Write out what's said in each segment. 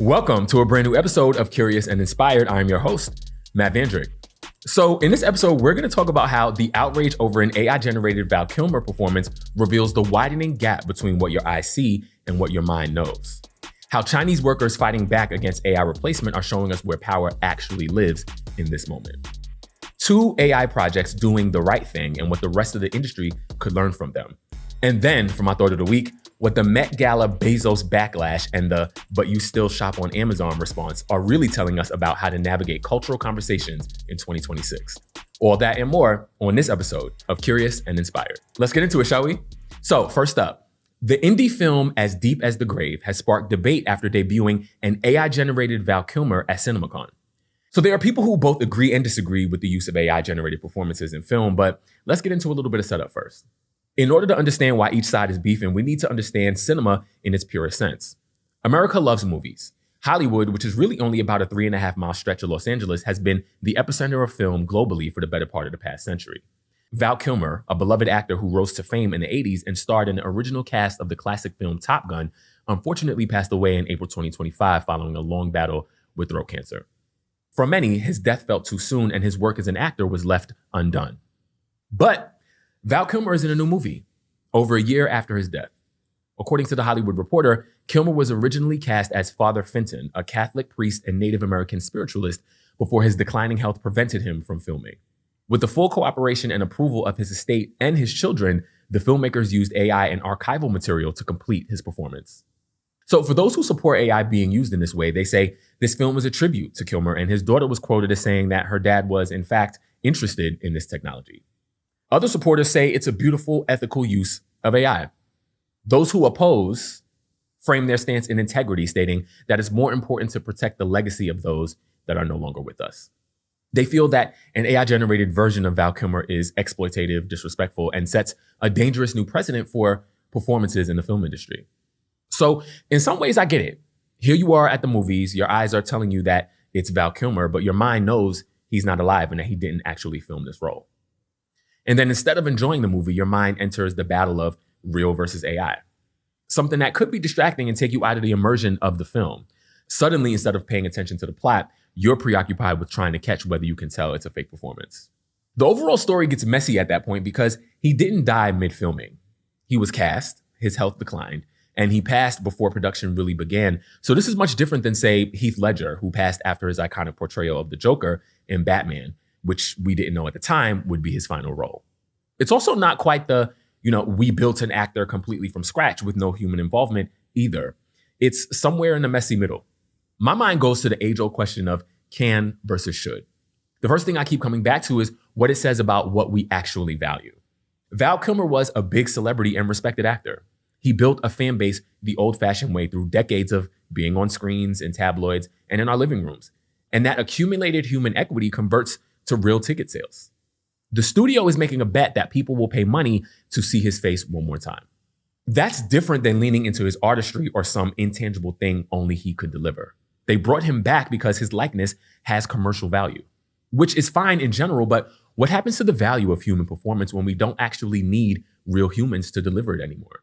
Welcome to a brand new episode of Curious and Inspired. I'm your host, Matt Vandrick. So in this episode, we're going to talk about how the outrage over an AI-generated Val Kilmer performance reveals the widening gap between what your eyes see and what your mind knows. How Chinese workers fighting back against AI replacement are showing us where power actually lives in this moment. 2 AI projects doing the right thing and what the rest of the industry could learn from them. And then, for my thought of the week, what the Met Gala Bezos backlash and the "but you still shop on Amazon" response are really telling us about how to navigate cultural conversations in 2026. All that and more on this episode of Curious and Inspired. Let's get into it, shall we? So, first up, the indie film As Deep as the Grave has sparked debate after debuting an AI-generated Val Kilmer at CinemaCon. So there are people who both agree and disagree with the use of AI-generated performances in film, but let's get into a little bit of setup first. In order to understand why each side is beefing, we need to understand cinema in its purest sense. America loves movies. Hollywood, which is really only about a 3.5-mile stretch of Los Angeles, has been the epicenter of film globally for the better part of the past century. Val Kilmer, a beloved actor who rose to fame in the 80s and starred in the original cast of the classic film Top Gun, unfortunately passed away in April 2025 following a long battle with throat cancer. For many, his death felt too soon and his work as an actor was left undone. But Val Kilmer is in a new movie, over a year after his death. According to The Hollywood Reporter, Kilmer was originally cast as Father Fenton, a Catholic priest and Native American spiritualist, before his declining health prevented him from filming. With the full cooperation and approval of his estate and his children, the filmmakers used AI and archival material to complete his performance. So for those who support AI being used in this way, they say this film is a tribute to Kilmer, and his daughter was quoted as saying that her dad was, in fact, interested in this technology. Other supporters say it's a beautiful, ethical use of AI. Those who oppose frame their stance in integrity, stating that it's more important to protect the legacy of those that are no longer with us. They feel that an AI-generated version of Val Kilmer is exploitative, disrespectful, and sets a dangerous new precedent for performances in the film industry. So in some ways, I get it. Here you are at the movies, your eyes are telling you that it's Val Kilmer, but your mind knows he's not alive and that he didn't actually film this role. And then instead of enjoying the movie, your mind enters the battle of real versus AI, something that could be distracting and take you out of the immersion of the film. Suddenly, instead of paying attention to the plot, you're preoccupied with trying to catch whether you can tell it's a fake performance. The overall story gets messy at that point because he didn't die mid-filming. He was cast, his health declined, and he passed before production really began. So this is much different than, say, Heath Ledger, who passed after his iconic portrayal of the Joker in Batman, which we didn't know at the time would be his final role. It's also not quite the, we built an actor completely from scratch with no human involvement either. It's somewhere in the messy middle. My mind goes to the age-old question of can versus should. The first thing I keep coming back to is what it says about what we actually value. Val Kilmer was a big celebrity and respected actor. He built a fan base the old-fashioned way through decades of being on screens, in tabloids, and in our living rooms. And that accumulated human equity converts to real ticket sales. The studio is making a bet that people will pay money to see his face one more time. That's different than leaning into his artistry or some intangible thing only he could deliver. They brought him back because his likeness has commercial value, which is fine in general, but what happens to the value of human performance when we don't actually need real humans to deliver it anymore?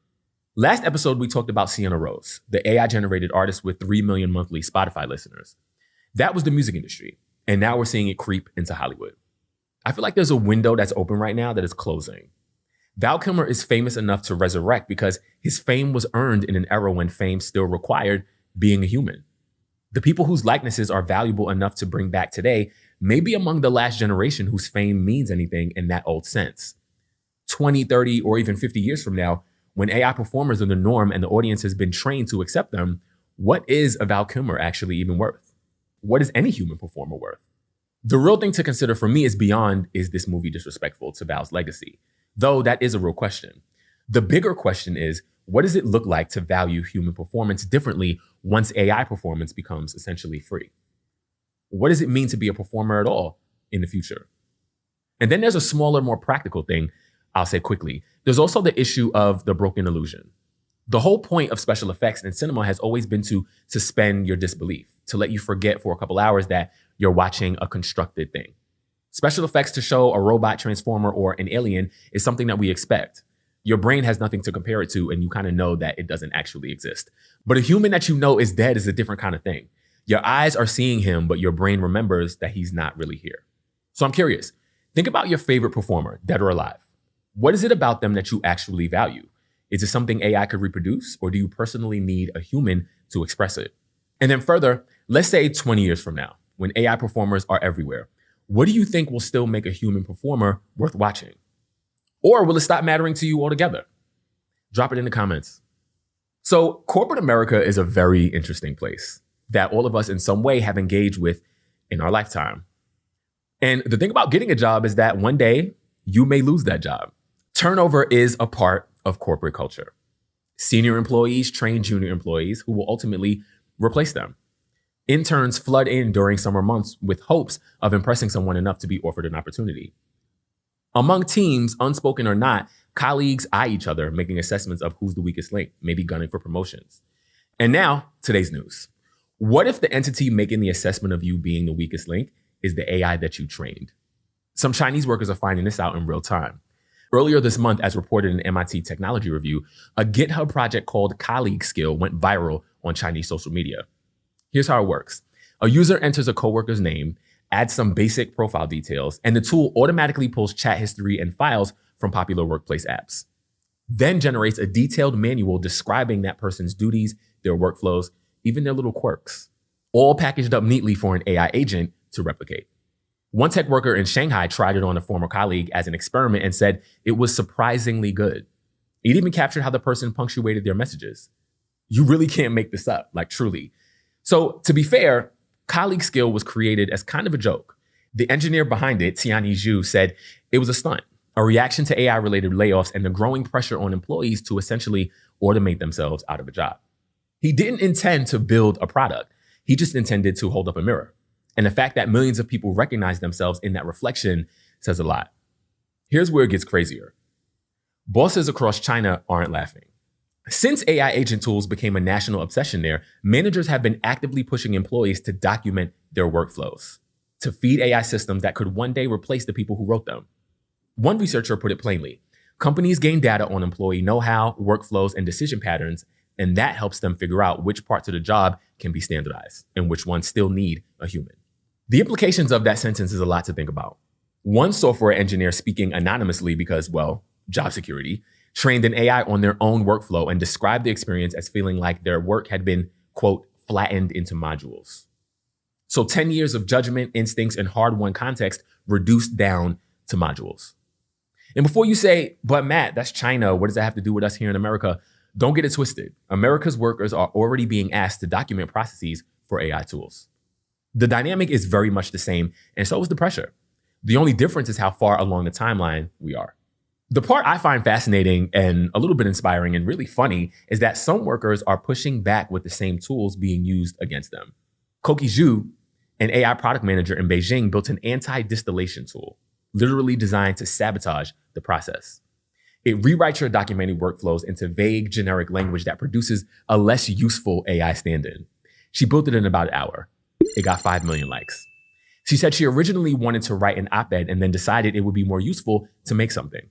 Last episode, we talked about Sienna Rose, the AI-generated artist with 3 million monthly Spotify listeners. That was the music industry. And now we're seeing it creep into Hollywood. I feel like there's a window that's open right now that is closing. Val Kilmer is famous enough to resurrect because his fame was earned in an era when fame still required being a human. The people whose likenesses are valuable enough to bring back today may be among the last generation whose fame means anything in that old sense. 20, 30, or even 50 years from now, when AI performers are the norm and the audience has been trained to accept them, what is a Val Kilmer actually even worth? What is any human performer worth? The real thing to consider for me is beyond, is this movie disrespectful to Val's legacy? Though that is a real question. The bigger question is, what does it look like to value human performance differently once AI performance becomes essentially free? What does it mean to be a performer at all in the future? And then there's a smaller, more practical thing I'll say quickly. There's also the issue of the broken illusion. The whole point of special effects in cinema has always been to suspend your disbelief, to let you forget for a couple hours that you're watching a constructed thing. Special effects to show a robot transformer or an alien is something that we expect. Your brain has nothing to compare it to, and you kind of know that it doesn't actually exist. But a human that you know is dead is a different kind of thing. Your eyes are seeing him, but your brain remembers that he's not really here. So I'm curious, think about your favorite performer, dead or alive. What is it about them that you actually value? Is it something AI could reproduce, or do you personally need a human to express it? And then further, let's say 20 years from now, when AI performers are everywhere, what do you think will still make a human performer worth watching? Or will it stop mattering to you altogether? Drop it in the comments. So corporate America is a very interesting place that all of us in some way have engaged with in our lifetime. And the thing about getting a job is that one day you may lose that job. Turnover is a part of corporate culture. Senior employees train junior employees who will ultimately replace them. Interns flood in during summer months with hopes of impressing someone enough to be offered an opportunity. Among teams, unspoken or not, colleagues eye each other, making assessments of who's the weakest link, maybe gunning for promotions. And now, today's news. What if the entity making the assessment of you being the weakest link is the AI that you trained? Some Chinese workers are finding this out in real time. Earlier this month, as reported in MIT Technology Review, a GitHub project called Colleague Skill went viral on Chinese social media. Here's how it works. A user enters a coworker's name, adds some basic profile details, and the tool automatically pulls chat history and files from popular workplace apps. Then generates a detailed manual describing that person's duties, their workflows, even their little quirks, all packaged up neatly for an AI agent to replicate. One tech worker in Shanghai tried it on a former colleague as an experiment and said it was surprisingly good. It even captured how the person punctuated their messages. You really can't make this up, like truly. So to be fair, Colleague Skill was created as kind of a joke. The engineer behind it, Tianyi Zhu, said it was a stunt, a reaction to AI-related layoffs and the growing pressure on employees to essentially automate themselves out of a job. He didn't intend to build a product. He just intended to hold up a mirror. And the fact that millions of people recognize themselves in that reflection says a lot. Here's where it gets crazier. Bosses across China aren't laughing. Since AI agent tools became a national obsession there, managers have been actively pushing employees to document their workflows, to feed AI systems that could one day replace the people who wrote them. One researcher put it plainly, companies gain data on employee know-how, workflows, and decision patterns, and that helps them figure out which parts of the job can be standardized and which ones still need a human. The implications of that sentence is a lot to think about. One software engineer speaking anonymously because, well, job security, trained an AI on their own workflow and described the experience as feeling like their work had been, quote, flattened into modules. So 10 years of judgment, instincts, and hard-won context reduced down to modules. And before you say, but Matt, that's China, what does that have to do with us here in America? Don't get it twisted. America's workers are already being asked to document processes for AI tools. The dynamic is very much the same, and so is the pressure. The only difference is how far along the timeline we are. The part I find fascinating and a little bit inspiring and really funny is that some workers are pushing back with the same tools being used against them. Koki Zhu, an AI product manager in Beijing, built an anti-distillation tool, literally designed to sabotage the process. It rewrites your documented workflows into vague, generic language that produces a less useful AI stand-in. She built it in about an hour. It got 5 million likes. She said she originally wanted to write an op-ed and then decided it would be more useful to make something.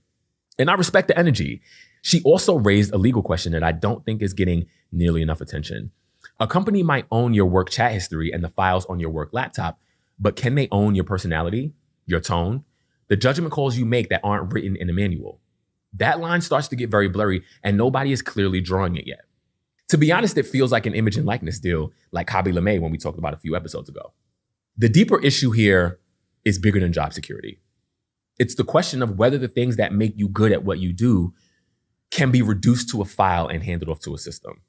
And I respect the energy. She also raised a legal question that I don't think is getting nearly enough attention. A company might own your work chat history and the files on your work laptop, but can they own your personality, your tone, the judgment calls you make that aren't written in a manual? That line starts to get very blurry and nobody is clearly drawing it yet. To be honest, it feels like an image and likeness deal like Hobby Lame when we talked about a few episodes ago. The deeper issue here is bigger than job security. It's the question of whether the things that make you good at what you do can be reduced to a file and handed off to a system.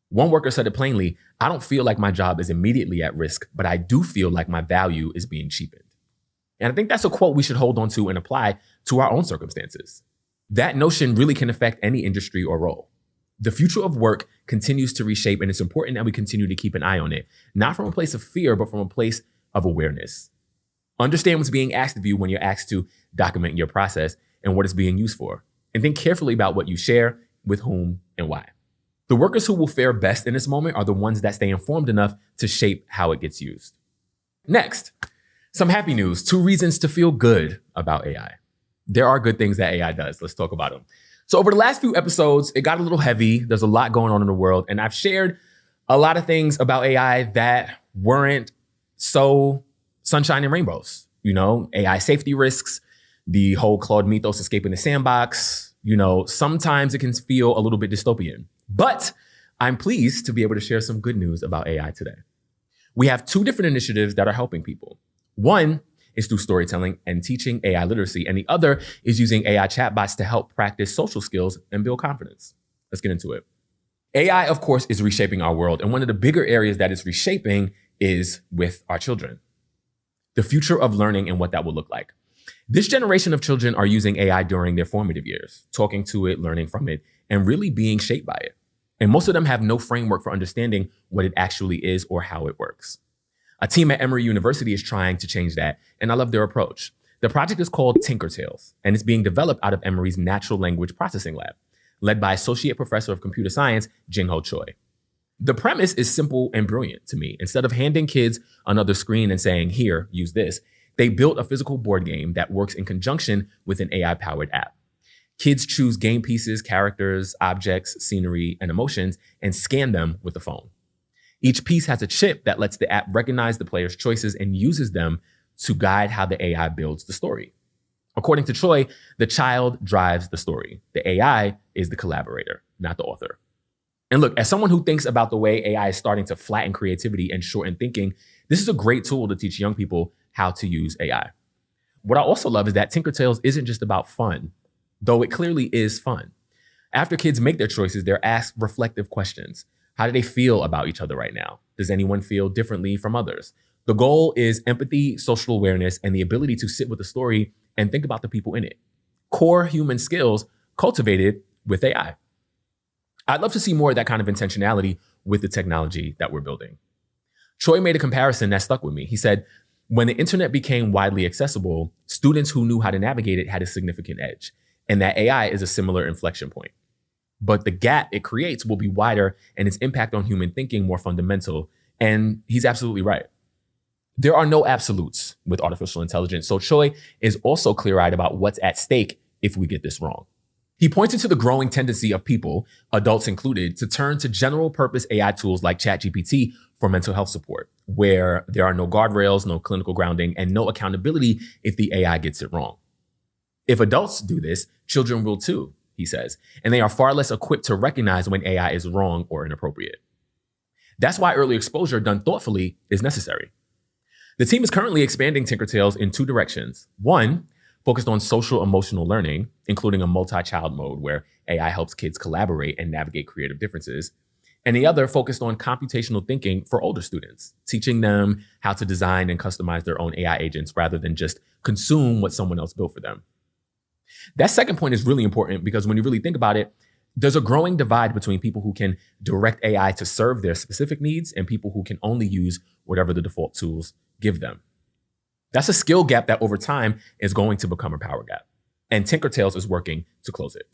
One worker said it plainly, I don't feel like my job is immediately at risk, but I do feel like my value is being cheapened. And I think that's a quote we should hold on to and apply to our own circumstances. That notion really can affect any industry or role. The future of work continues to reshape, and it's important that we continue to keep an eye on it, not from a place of fear, but from a place of awareness. Understand what's being asked of you when you're asked to document your process and what it's being used for. And think carefully about what you share, with whom, and why. The workers who will fare best in this moment are the ones that stay informed enough to shape how it gets used. Next, some happy news, 2 reasons to feel good about AI. There are good things that AI does. Let's talk about them. So over the last few episodes, it got a little heavy. There's a lot going on in the world. And I've shared a lot of things about AI that weren't so sunshine and rainbows. AI safety risks, the whole Claude mythos escaping the sandbox. Sometimes it can feel a little bit dystopian. But I'm pleased to be able to share some good news about AI today. We have two different initiatives that are helping people. One is through storytelling and teaching AI literacy, and the other is using AI chatbots to help practice social skills and build confidence. Let's get into it. AI, of course, is reshaping our world, and one of the bigger areas that it's reshaping is with our children. The future of learning and what that will look like. This generation of children are using AI during their formative years, talking to it, learning from it, and really being shaped by it. And most of them have no framework for understanding what it actually is or how it works. A team at Emory University is trying to change that, and I love their approach. The project is called Tinkertales, and it's being developed out of Emory's Natural Language Processing Lab, led by Associate Professor of Computer Science, Jingho Choi. The premise is simple and brilliant to me. Instead of handing kids another screen and saying, here, use this, they built a physical board game that works in conjunction with an AI-powered app. Kids choose game pieces, characters, objects, scenery, and emotions, and scan them with a phone. Each piece has a chip that lets the app recognize the player's choices and uses them to guide how the AI builds the story. According to Choi, the child drives the story. The AI is the collaborator, not the author. And look, as someone who thinks about the way AI is starting to flatten creativity and shorten thinking, this is a great tool to teach young people how to use AI. What I also love is that Tinkertales isn't just about fun, though it clearly is fun. After kids make their choices, they're asked reflective questions. How do they feel about each other right now? Does anyone feel differently from others? The goal is empathy, social awareness, and the ability to sit with the story and think about the people in it. Core human skills cultivated with AI. I'd love to see more of that kind of intentionality with the technology that we're building. Choi made a comparison that stuck with me. He said, when the internet became widely accessible, students who knew how to navigate it had a significant edge, and that AI is a similar inflection point. But the gap it creates will be wider and its impact on human thinking more fundamental. And he's absolutely right. There are no absolutes with artificial intelligence. So Choi is also clear-eyed about what's at stake if we get this wrong. He pointed to the growing tendency of people, adults included, to turn to general purpose AI tools like ChatGPT for mental health support, where there are no guardrails, no clinical grounding, and no accountability if the AI gets it wrong. If adults do this, children will too, he says, and they are far less equipped to recognize when AI is wrong or inappropriate. That's why early exposure done thoughtfully is necessary. The team is currently expanding Tinkertales in two directions. One, focused on social emotional learning, including a multi-child mode where AI helps kids collaborate and navigate creative differences. And the other focused on computational thinking for older students, teaching them how to design and customize their own AI agents rather than just consume what someone else built for them. That second point is really important because when you really think about it, there's a growing divide between people who can direct AI to serve their specific needs and people who can only use whatever the default tools give them. That's a skill gap that over time is going to become a power gap. And Tinkertales is working to close it.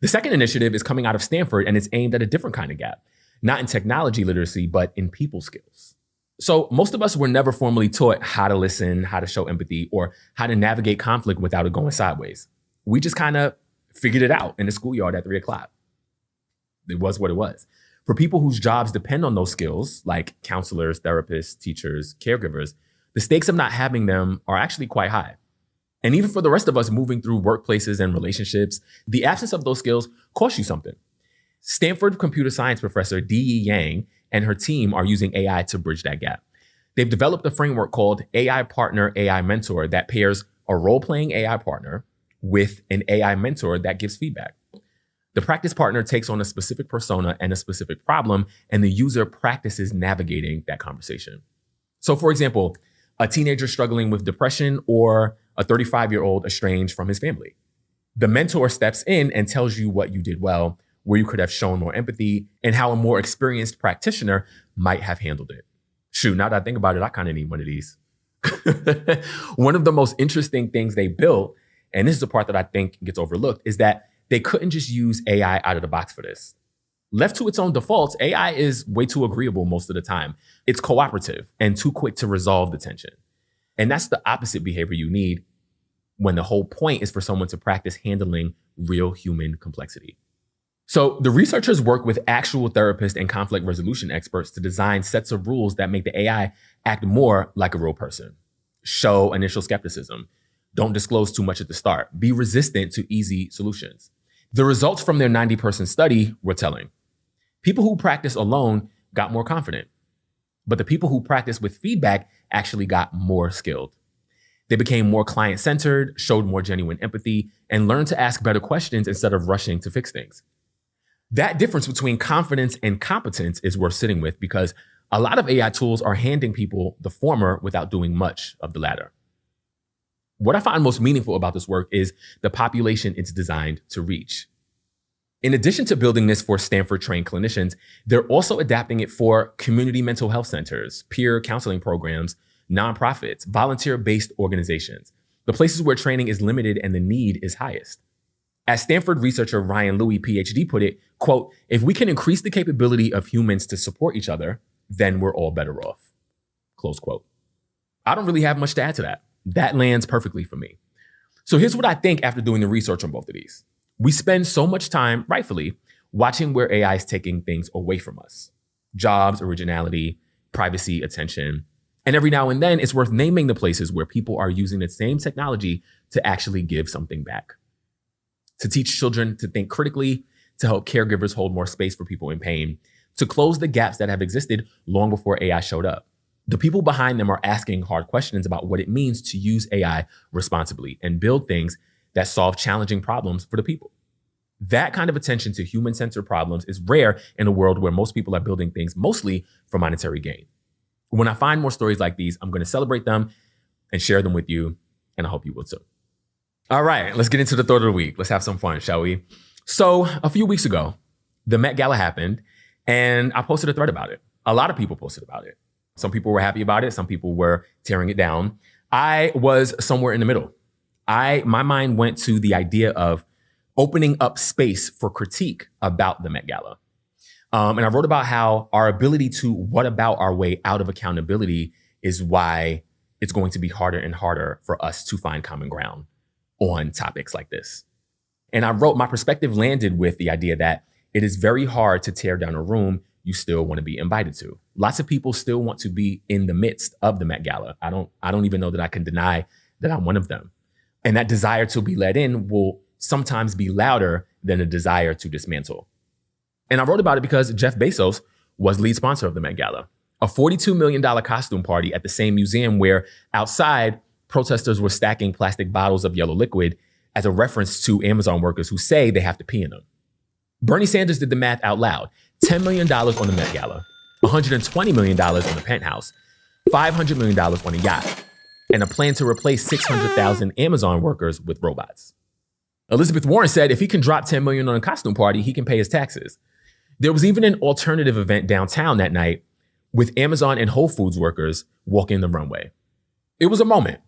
The second initiative is coming out of Stanford and it's aimed at a different kind of gap, not in technology literacy, but in people skills. So most of us were never formally taught how to listen, how to show empathy, or how to navigate conflict without it going sideways. We just kind of figured it out in the schoolyard at 3 o'clock. It was what it was. For people whose jobs depend on those skills, like counselors, therapists, teachers, caregivers, the stakes of not having them are actually quite high. And even for the rest of us moving through workplaces and relationships, the absence of those skills costs you something. Stanford computer science professor Dee Yang and her team are using AI to bridge that gap. They've developed a framework called AI Partner, AI Mentor that pairs a role-playing AI partner with an AI mentor that gives feedback. The practice partner takes on a specific persona and a specific problem, and the user practices navigating that conversation. So for example, a teenager struggling with depression or a 35-year-old estranged from his family. The mentor steps in and tells you what you did well, where you could have shown more empathy, and how a more experienced practitioner might have handled it. Shoot, now that I think about it, I kind of need one of these. One of the most interesting things they built, and this is the part that I think gets overlooked, is that they couldn't just use AI out of the box for this. Left to its own defaults, AI is way too agreeable most of the time. It's cooperative and too quick to resolve the tension. And that's the opposite behavior you need when the whole point is for someone to practice handling real human complexity. So the researchers work with actual therapists and conflict resolution experts to design sets of rules that make the AI act more like a real person. Show initial skepticism. Don't disclose too much at the start. Be resistant to easy solutions. The results from their 90-person study were telling. People who practice alone got more confident, but the people who practice with feedback actually got more skilled. They became more client-centered, showed more genuine empathy, and learned to ask better questions instead of rushing to fix things. That difference between confidence and competence is worth sitting with because a lot of AI tools are handing people the former without doing much of the latter. What I find most meaningful about this work is the population it's designed to reach. In addition to building this for Stanford-trained clinicians, they're also adapting it for community mental health centers, peer counseling programs, nonprofits, volunteer-based organizations, the places where training is limited and the need is highest. As Stanford researcher Ryan Louie, PhD, put it, quote, "If we can increase the capability of humans to support each other, then we're all better off," close quote. I don't really have much to add to that. That lands perfectly for me. So here's what I think after doing the research on both of these. We spend so much time, rightfully, watching where AI is taking things away from us. Jobs, originality, privacy, attention. And every now and then, it's worth naming the places where people are using the same technology to actually give something back. To teach children to think critically, to help caregivers hold more space for people in pain, to close the gaps that have existed long before AI showed up. The people behind them are asking hard questions about what it means to use AI responsibly and build things that solve challenging problems for the people. That kind of attention to human-centered problems is rare in a world where most people are building things mostly for monetary gain. When I find more stories like these, I'm going to celebrate them and share them with you, and I hope you will too. All right, let's get into the thought of the week. Let's have some fun, shall we? So a few weeks ago, the Met Gala happened, and I posted a thread about it. A lot of people posted about it. Some people were happy about it. Some people were tearing it down. I was somewhere in the middle. My mind went to the idea of opening up space for critique about the Met Gala. And I wrote about how our ability to what about our way out of accountability is why it's going to be harder and harder for us to find common ground on topics like this. And I wrote, my perspective landed with the idea that it is very hard to tear down a room you still want to be invited to. Lots of people still want to be in the midst of the Met Gala. I don't even know that I can deny that I'm one of them. And that desire to be let in will sometimes be louder than a desire to dismantle. And I wrote about it because Jeff Bezos was lead sponsor of the Met Gala, a $42 million costume party at the same museum where outside protesters were stacking plastic bottles of yellow liquid as a reference to Amazon workers who say they have to pee in them. Bernie Sanders did the math out loud. $10 million on the Met Gala, $120 million on the penthouse, $500 million on a yacht, and a plan to replace 600,000 Amazon workers with robots. Elizabeth Warren said if he can drop $10 million on a costume party, he can pay his taxes. There was even an alternative event downtown that night with Amazon and Whole Foods workers walking the runway. It was a moment.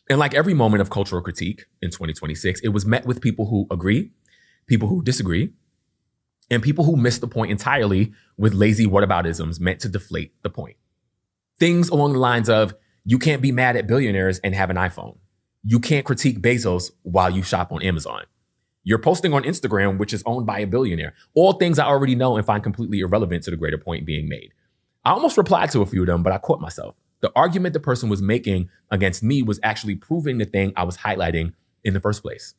And like every moment of cultural critique in 2026, it was met with people who agree, people who disagree, and people who missed the point entirely with lazy whataboutisms meant to deflate the point. Things along the lines of, you can't be mad at billionaires and have an iPhone. You can't critique Bezos while you shop on Amazon. You're posting on Instagram, which is owned by a billionaire. All things I already know and find completely irrelevant to the greater point being made. I almost replied to a few of them, but I caught myself. The argument the person was making against me was actually proving the thing I was highlighting in the first place.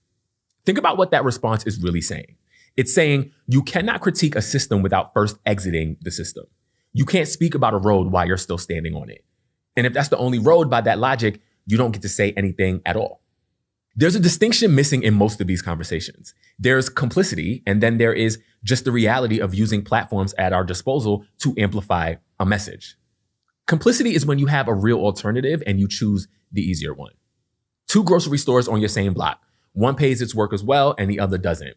Think about what that response is really saying. It's saying you cannot critique a system without first exiting the system. You can't speak about a road while you're still standing on it. And if that's the only road by that logic, you don't get to say anything at all. There's a distinction missing in most of these conversations. There's complicity, and then there is just the reality of using platforms at our disposal to amplify a message. Complicity is when you have a real alternative and you choose the easier one. Two grocery stores on your same block. One pays its workers well and the other doesn't.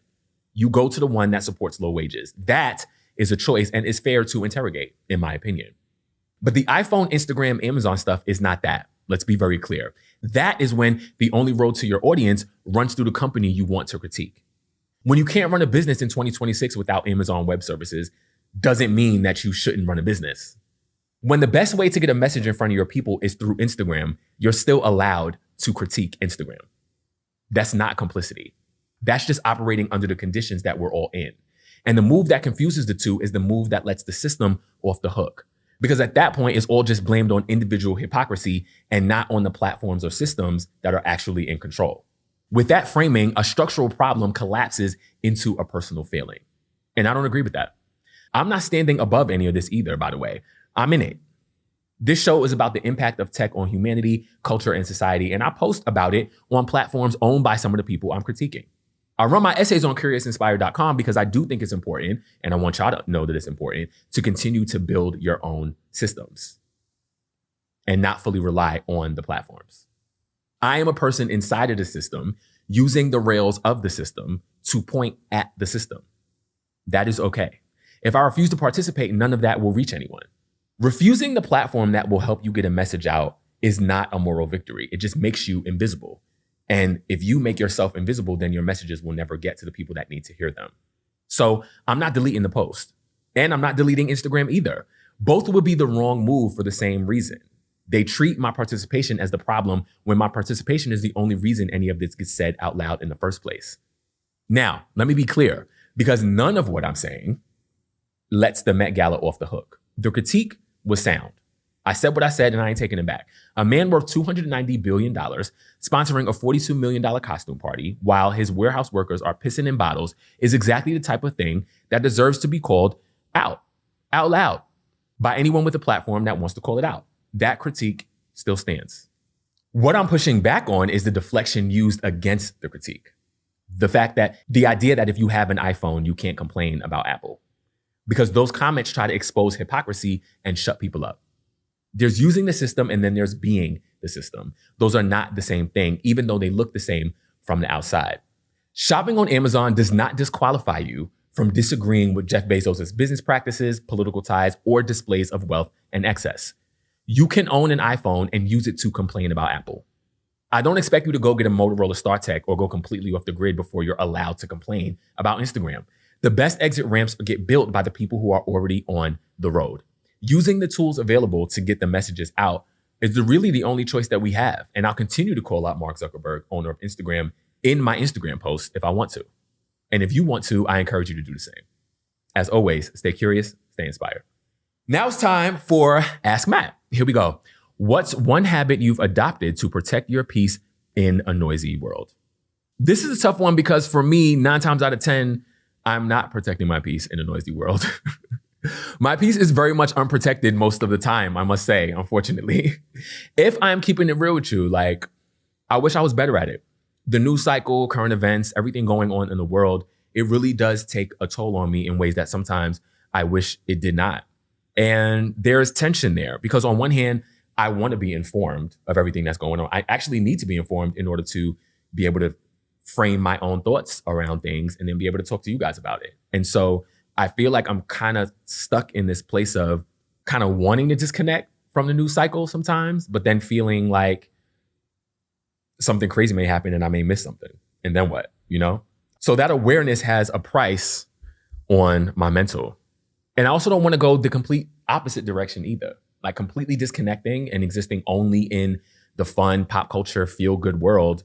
You go to the one that supports low wages. That is a choice and is fair to interrogate, in my opinion. But the iPhone, Instagram, Amazon stuff is not that. Let's be very clear. That is when the only road to your audience runs through the company you want to critique. When you can't run a business in 2026 without Amazon Web Services, doesn't mean that you shouldn't run a business. When the best way to get a message in front of your people is through Instagram, you're still allowed to critique Instagram. That's not complicity. That's just operating under the conditions that we're all in. And the move that confuses the two is the move that lets the system off the hook. Because at that point, it's all just blamed on individual hypocrisy and not on the platforms or systems that are actually in control. With that framing, a structural problem collapses into a personal failing. And I don't agree with that. I'm not standing above any of this either, by the way. I'm in it. This show is about the impact of tech on humanity, culture, and society, and I post about it on platforms owned by some of the people I'm critiquing. I run my essays on CuriousInspired.com because I do think it's important, and I want y'all to know that it's important, to continue to build your own systems and not fully rely on the platforms. I am a person inside of the system using the rails of the system to point at the system. That is okay. If I refuse to participate, none of that will reach anyone. Refusing the platform that will help you get a message out is not a moral victory. It just makes you invisible. And if you make yourself invisible, then your messages will never get to the people that need to hear them. So I'm not deleting the post, and I'm not deleting Instagram either. Both would be the wrong move for the same reason. They treat my participation as the problem when my participation is the only reason any of this gets said out loud in the first place. Now, let me be clear, because none of what I'm saying lets the Met Gala off the hook. The critique was sound. I said what I said and I ain't taking it back. A man worth $290 billion sponsoring a $42 million costume party while his warehouse workers are pissing in bottles is exactly the type of thing that deserves to be called out loud, by anyone with a platform that wants to call it out. That critique still stands. What I'm pushing back on is the deflection used against the critique. The fact that the idea that if you have an iPhone, you can't complain about Apple. Because those comments try to expose hypocrisy and shut people up. There's using the system and then there's being the system. Those are not the same thing, even though they look the same from the outside. Shopping on Amazon does not disqualify you from disagreeing with Jeff Bezos' business practices, political ties, or displays of wealth and excess. You can own an iPhone and use it to complain about Apple. I don't expect you to go get a Motorola StarTech or go completely off the grid before you're allowed to complain about Instagram. The best exit ramps get built by the people who are already on the road. Using the tools available to get the messages out is really the only choice that we have. And I'll continue to call out Mark Zuckerberg, owner of Instagram, in my Instagram post if I want to. And if you want to, I encourage you to do the same. As always, stay curious, stay inspired. Now it's time for Ask Matt. Here we go. What's one habit you've adopted to protect your peace in a noisy world? This is a tough one because for me, 9 times out of 10, I'm not protecting my peace in a noisy world. My peace is very much unprotected most of the time, I must say, unfortunately. If I'm keeping it real with you, I wish I was better at it. The news cycle, current events, everything going on in the world, it really does take a toll on me in ways that sometimes I wish it did not. And there's tension there because on one hand, I want to be informed of everything that's going on. I actually need to be informed in order to be able to frame my own thoughts around things and then be able to talk to you guys about it. And so I feel like I'm kind of stuck in this place of kind of wanting to disconnect from the news cycle sometimes, but then feeling like something crazy may happen and I may miss something. And then what, So that awareness has a price on my mental. And I also don't want to go the complete opposite direction either. Like completely disconnecting and existing only in the fun, pop culture, feel good world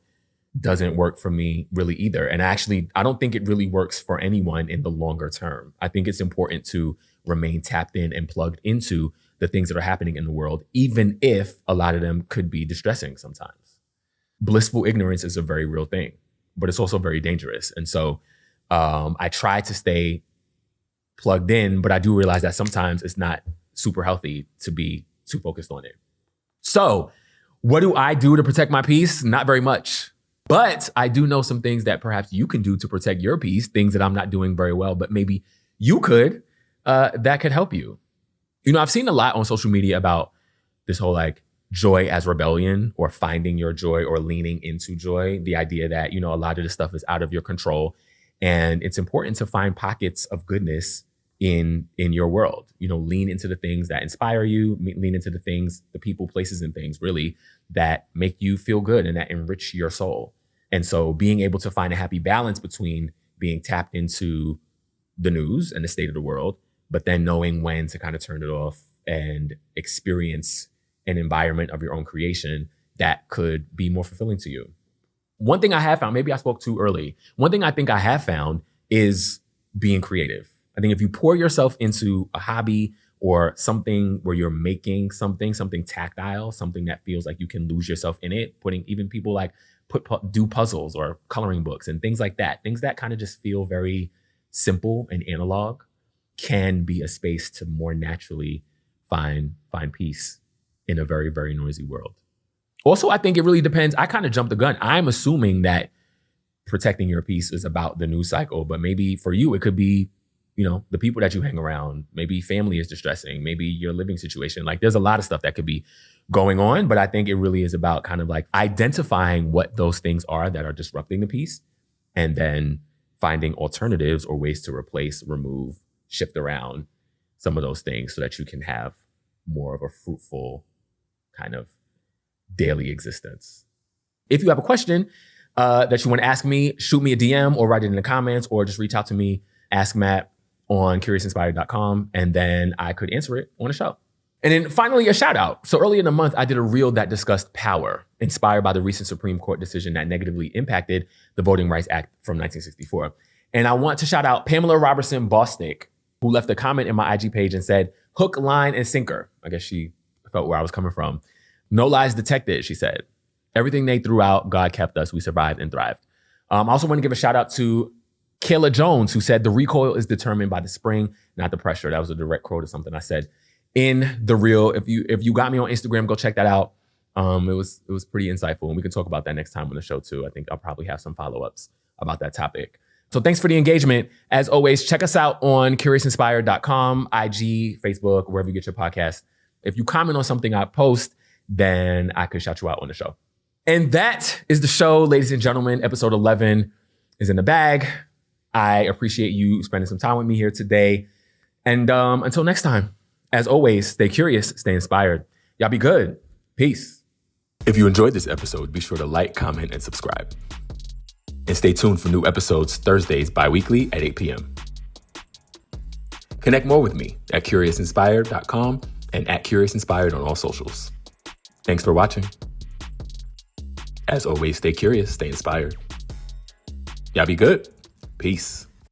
doesn't work for me really either. And I don't think it really works for anyone in the longer term. I think it's important to remain tapped in and plugged into the things that are happening in the world, even if a lot of them could be distressing sometimes. Blissful ignorance is a very real thing, but it's also very dangerous. And so I try to stay plugged in, but I do realize that sometimes it's not super healthy to be too focused on it. So what do I do to protect my peace? Not very much. But I do know some things that perhaps you can do to protect your peace, things that I'm not doing very well, but maybe you could, that could help you. I've seen a lot on social media about this whole joy as rebellion or finding your joy or leaning into joy. The idea that, a lot of this stuff is out of your control and it's important to find pockets of goodness in your world. Lean into the things that inspire you, lean into the things, the people, places, and things really that make you feel good and that enrich your soul. And so being able to find a happy balance between being tapped into the news and the state of the world, but then knowing when to kind of turn it off and experience an environment of your own creation that could be more fulfilling to you. One thing I have found, maybe I spoke too early. One thing I think I have found is being creative. I think if you pour yourself into a hobby or something where you're making something tactile, something that feels like you can lose yourself in it, even people like do puzzles or coloring books and things like that, things that kind of just feel very simple and analog, can be a space to more naturally find peace in a very, very noisy world. Also, I think it really depends. I kind of jumped the gun. I'm assuming that protecting your peace is about the news cycle, but maybe for you, it could be, the people that you hang around. Maybe family is distressing. Maybe your living situation. Like, there's a lot of stuff that could be going on, but I think it really is about kind of like identifying what those things are that are disrupting the peace, and then finding alternatives or ways to replace, remove, shift around some of those things so that you can have more of a fruitful kind of daily existence. If you have a question that you want to ask me, shoot me a DM or write it in the comments, or just reach out to me, ask Matt on CuriousInspired.com, and then I could answer it on the show. And then finally, a shout out. So early in the month, I did a reel that discussed power, inspired by the recent Supreme Court decision that negatively impacted the Voting Rights Act from 1964. And I want to shout out Pamela Robertson Bosnick, who left a comment in my IG page and said, "Hook, line, and sinker." I guess she felt where I was coming from. "No lies detected," she said. "Everything they threw out, God kept us. We survived and thrived." I also want to give a shout out to Kayla Jones, who said, "The recoil is determined by the spring, not the pressure." That was a direct quote of something I said in the reel. If you got me on Instagram, go check that out. It was pretty insightful, and we can talk about that next time on the show too. I think I'll probably have some follow-ups about that topic. So thanks for the engagement. As always, check us out on CuriousInspired.com, IG, Facebook, wherever you get your podcast. If you comment on something I post, then I could shout you out on the show. And that is the show, ladies and gentlemen. Episode 11 is in the bag. I appreciate you spending some time with me here today. And until next time, as always, stay curious, stay inspired. Y'all be good. Peace. If you enjoyed this episode, be sure to like, comment, and subscribe. And stay tuned for new episodes Thursdays bi-weekly at 8 p.m. Connect more with me at CuriousInspired.com and at CuriousInspired on all socials. Thanks for watching. As always, stay curious, stay inspired. Y'all be good. Peace.